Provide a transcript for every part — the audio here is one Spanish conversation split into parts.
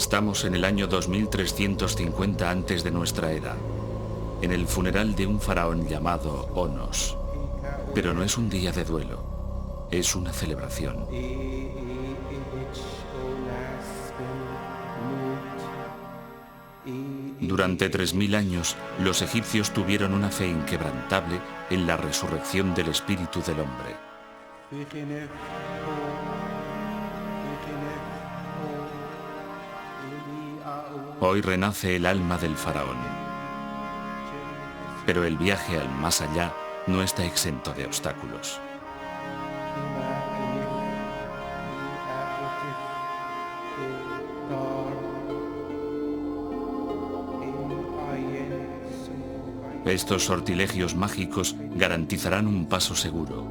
Estamos en el año 2350 antes de nuestra era, en el funeral de un faraón llamado Onos. Pero no es un día de duelo, es una celebración. Durante 3000 años, los egipcios tuvieron una fe inquebrantable en la resurrección del espíritu del hombre. Hoy renace el alma del faraón. Pero el viaje al más allá no está exento de obstáculos. Estos sortilegios mágicos garantizarán un paso seguro.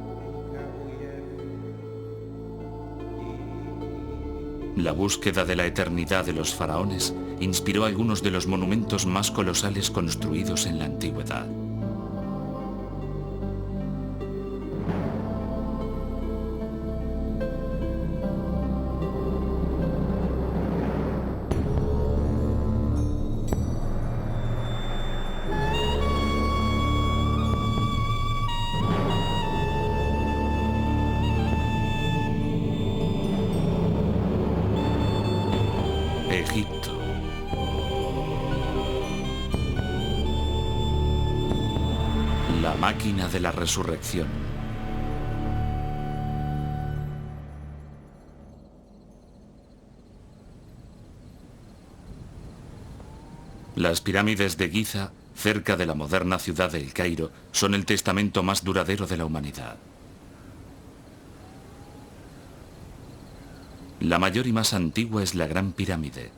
La búsqueda de la eternidad de los faraones inspiró algunos de los monumentos más colosales construidos en la antigüedad. Egipto. La máquina de la resurrección. Las pirámides de Giza, cerca de la moderna ciudad de El Cairo, son el testamento más duradero de la humanidad. La mayor y más antigua es la Gran Pirámide.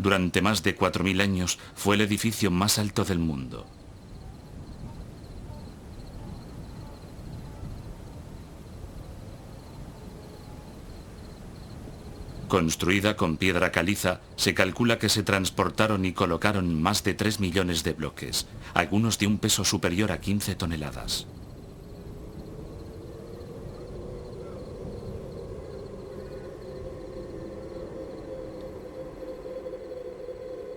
Durante más de 4000 años fue el edificio más alto del mundo. Construida con piedra caliza, se calcula que se transportaron y colocaron más de 3 millones de bloques, algunos de un peso superior a 15 toneladas.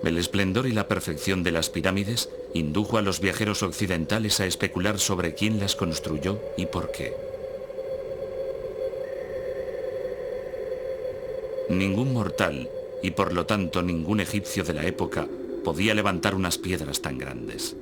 El esplendor y la perfección de las pirámides indujo a los viajeros occidentales a especular sobre quién las construyó y por qué. Ningún mortal, y por lo tanto ningún egipcio de la época, podía levantar unas piedras tan grandes.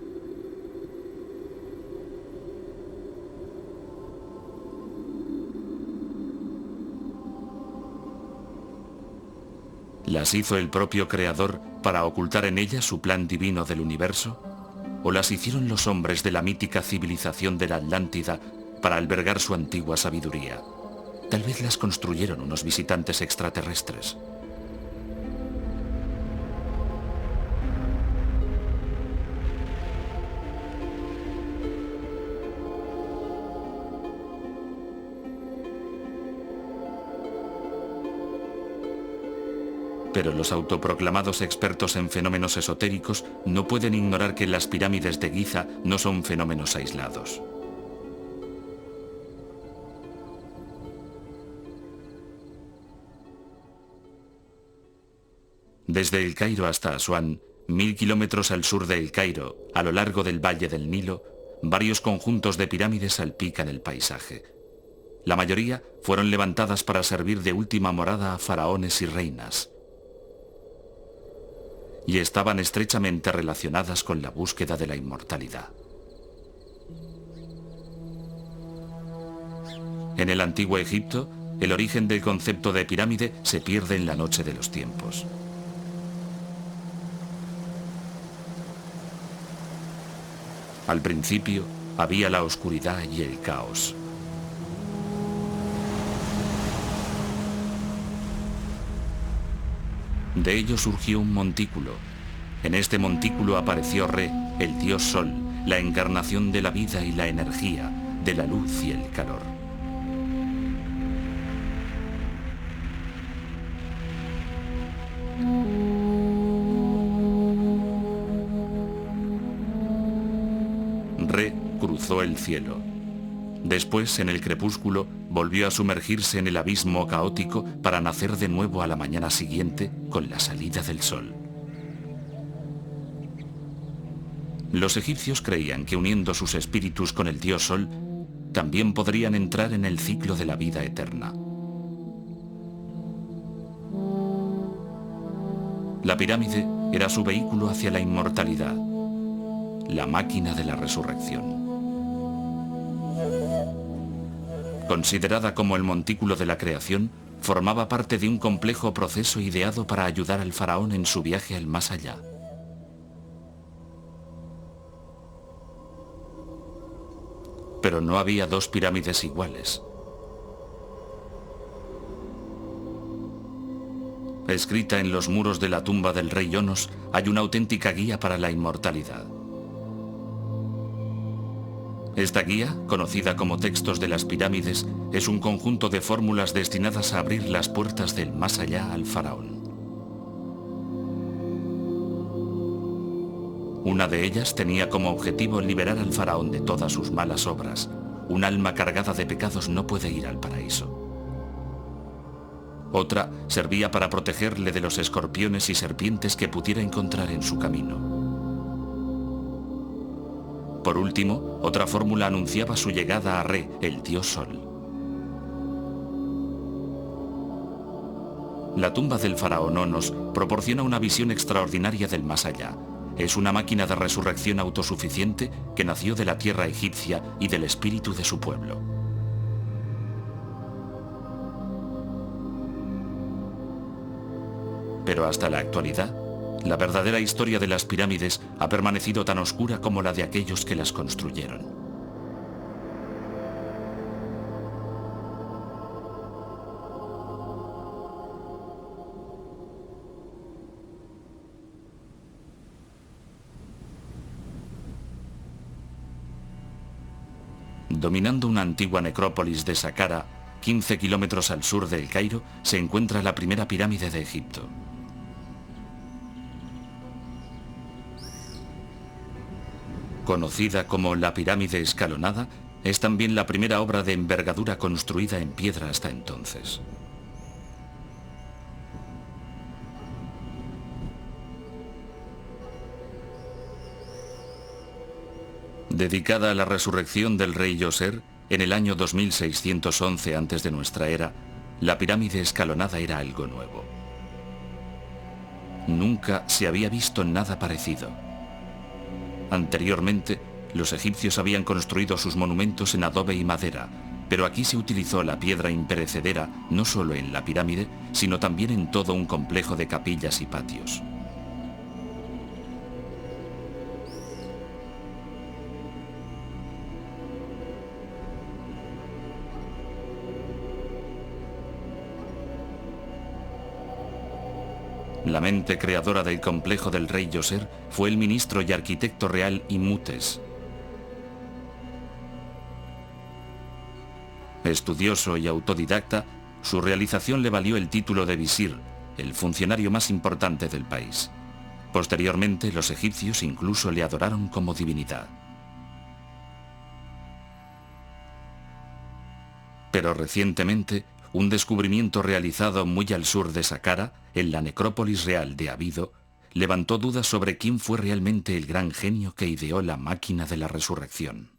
¿Las hizo el propio Creador para ocultar en ellas su plan divino del universo? ¿O las hicieron los hombres de la mítica civilización de la Atlántida para albergar su antigua sabiduría? Tal vez las construyeron unos visitantes extraterrestres. Pero los autoproclamados expertos en fenómenos esotéricos no pueden ignorar que las pirámides de Giza no son fenómenos aislados. Desde El Cairo hasta Asuán, 1000 kilómetros al sur de El Cairo, a lo largo del valle del Nilo, varios conjuntos de pirámides salpican el paisaje. La mayoría fueron levantadas para servir de última morada a faraones y reinas. Y estaban estrechamente relacionadas con la búsqueda de la inmortalidad. En el antiguo Egipto, el origen del concepto de pirámide se pierde en la noche de los tiempos. Al principio había la oscuridad y el caos. De ello surgió un montículo. En este montículo apareció Re, el dios Sol, la encarnación de la vida y la energía, de la luz y el calor. Re cruzó el cielo. Después, en el crepúsculo, volvió a sumergirse en el abismo caótico para nacer de nuevo a la mañana siguiente con la salida del sol. Los egipcios creían que uniendo sus espíritus con el dios Sol, también podrían entrar en el ciclo de la vida eterna. La pirámide era su vehículo hacia la inmortalidad, la máquina de la resurrección. Considerada como el montículo de la creación, formaba parte de un complejo proceso ideado para ayudar al faraón en su viaje al más allá. Pero no había dos pirámides iguales. Escrita en los muros de la tumba del rey Onos, hay una auténtica guía para la inmortalidad. Esta guía, conocida como Textos de las Pirámides, es un conjunto de fórmulas destinadas a abrir las puertas del más allá al faraón. Una de ellas tenía como objetivo liberar al faraón de todas sus malas obras. Un alma cargada de pecados no puede ir al paraíso. Otra servía para protegerle de los escorpiones y serpientes que pudiera encontrar en su camino. Por último, otra fórmula anunciaba su llegada a Re, el dios Sol. La tumba del faraón Onos proporciona una visión extraordinaria del más allá. Es una máquina de resurrección autosuficiente que nació de la tierra egipcia y del espíritu de su pueblo. Pero hasta la actualidad, la verdadera historia de las pirámides ha permanecido tan oscura como la de aquellos que las construyeron. Dominando una antigua necrópolis de Saqqara, 15 kilómetros al sur del Cairo, se encuentra la primera pirámide de Egipto. Conocida como la pirámide escalonada, es también la primera obra de envergadura construida en piedra hasta entonces. Dedicada a la resurrección del rey Djoser, en el año 2611 antes de nuestra era, la pirámide escalonada era algo nuevo. Nunca se había visto nada parecido. Anteriormente, los egipcios habían construido sus monumentos en adobe y madera, pero aquí se utilizó la piedra imperecedera no solo en la pirámide, sino también en todo un complejo de capillas y patios. La mente creadora del complejo del rey Djoser fue el ministro y arquitecto real Imhotep. Estudioso y autodidacta, su realización le valió el título de visir, el funcionario más importante del país. Posteriormente, los egipcios incluso le adoraron como divinidad. Pero recientemente, un descubrimiento realizado muy al sur de Saqqara, en la necrópolis real de Abido, levantó dudas sobre quién fue realmente el gran genio que ideó la máquina de la resurrección.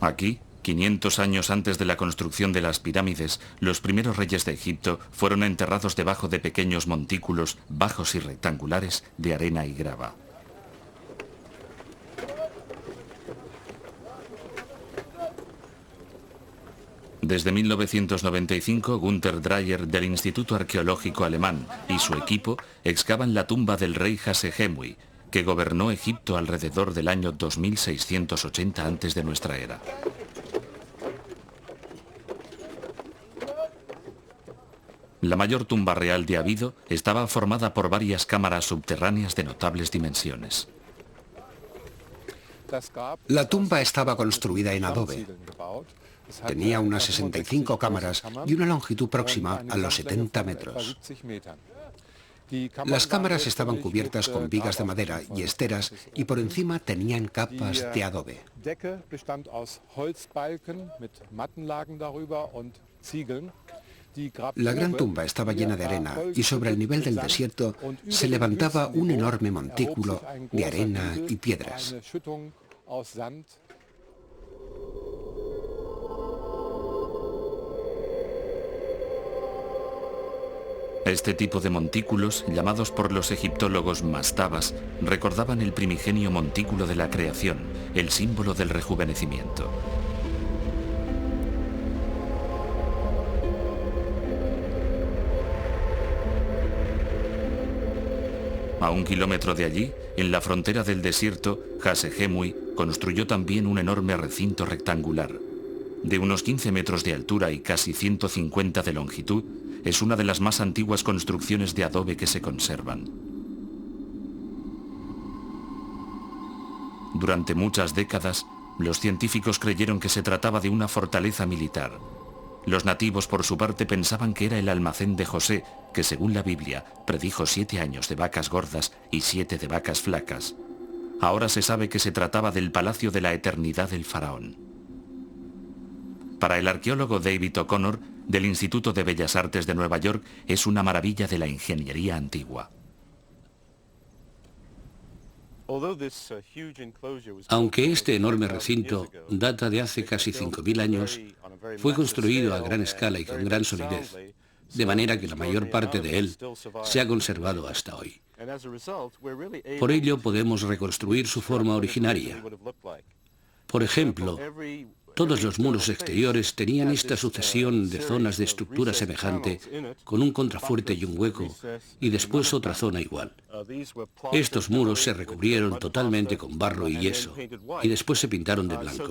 Aquí, 500 años antes de la construcción de las pirámides, los primeros reyes de Egipto fueron enterrados debajo de pequeños montículos bajos y rectangulares de arena y grava. Desde 1995, Günter Dreyer del Instituto Arqueológico Alemán y su equipo excavan la tumba del rey Hasehemui, que gobernó Egipto alrededor del año 2680 antes de nuestra era. La mayor tumba real de Abido estaba formada por varias cámaras subterráneas de notables dimensiones. La tumba estaba construida en adobe. Tenía unas 65 cámaras y una longitud próxima a los 70 metros. Las cámaras estaban cubiertas con vigas de madera y esteras y por encima tenían capas de adobe. La gran tumba estaba llena de arena y sobre el nivel del desierto se levantaba un enorme montículo de arena y piedras. Este tipo de montículos, llamados por los egiptólogos mastabas, recordaban el primigenio montículo de la creación, el símbolo del rejuvenecimiento. A 1 kilómetro de allí, en la frontera del desierto, Hasehemui construyó también un enorme recinto rectangular. De unos 15 metros de altura y casi 150 de longitud, es una de las más antiguas construcciones de adobe que se conservan. Durante muchas décadas, los científicos creyeron que se trataba de una fortaleza militar. Los nativos, por su parte, pensaban que era el almacén de José, que según la Biblia predijo 7 años de vacas gordas y 7 de vacas flacas. Ahora se sabe que se trataba del palacio de la eternidad del faraón. Para el arqueólogo David O'Connor, del Instituto de Bellas Artes de Nueva York, es una maravilla de la ingeniería antigua. Aunque este enorme recinto data de hace casi 5.000 años, fue construido a gran escala y con gran solidez, de manera que la mayor parte de él se ha conservado hasta hoy. Por ello podemos reconstruir su forma originaria. Por ejemplo, todos los muros exteriores tenían esta sucesión de zonas de estructura semejante, con un contrafuerte y un hueco, y después otra zona igual. Estos muros se recubrieron totalmente con barro y yeso, y después se pintaron de blanco.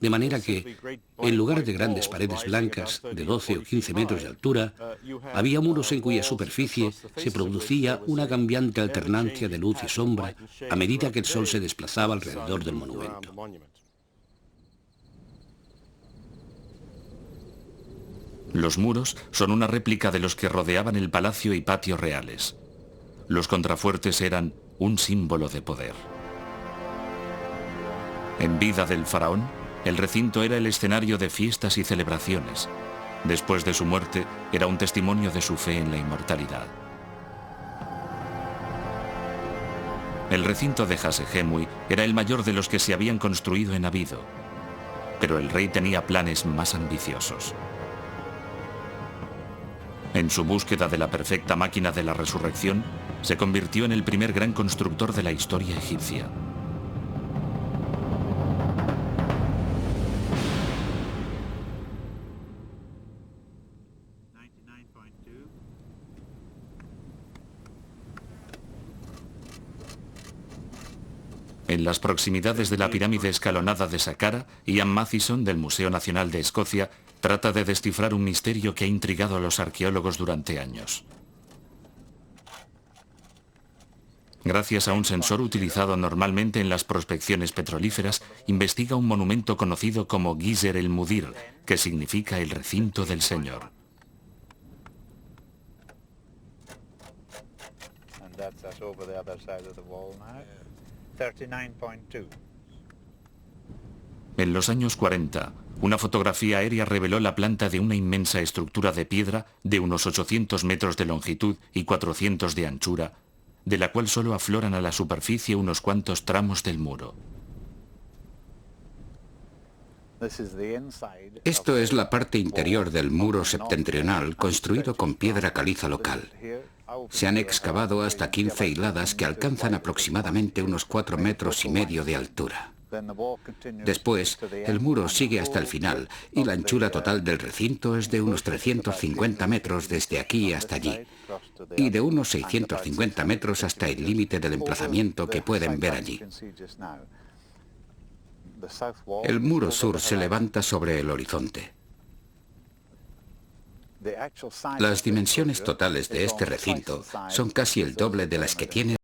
De manera que, en lugar de grandes paredes blancas de 12 o 15 metros de altura, había muros en cuya superficie se producía una cambiante alternancia de luz y sombra a medida que el sol se desplazaba alrededor del monumento. Los muros son una réplica de los que rodeaban el palacio y patios reales. Los contrafuertes eran un símbolo de poder. En vida del faraón, el recinto era el escenario de fiestas y celebraciones. Después de su muerte, era un testimonio de su fe en la inmortalidad. El recinto de Hasehemui era el mayor de los que se habían construido en Abido, pero el rey tenía planes más ambiciosos. En su búsqueda de la perfecta máquina de la resurrección, se convirtió en el primer gran constructor de la historia egipcia. En las proximidades de la pirámide escalonada de Saqqara, Ian Mathieson, del Museo Nacional de Escocia, trata de descifrar un misterio que ha intrigado a los arqueólogos durante años. Gracias a un sensor utilizado normalmente en las prospecciones petrolíferas, investiga un monumento conocido como Gizeh el-Mudir, que significa el recinto del Señor. En los años 40, una fotografía aérea reveló la planta de una inmensa estructura de piedra de unos 800 metros de longitud y 400 de anchura, de la cual solo afloran a la superficie unos cuantos tramos del muro. Esto es la parte interior del muro septentrional construido con piedra caliza local. Se han excavado hasta 15 hiladas que alcanzan aproximadamente unos 4,5 metros de altura. Después, el muro sigue hasta el final y la anchura total del recinto es de unos 350 metros desde aquí hasta allí y de unos 650 metros hasta el límite del emplazamiento que pueden ver allí. El muro sur se levanta sobre el horizonte. Las dimensiones totales de este recinto son casi el doble de las que tiene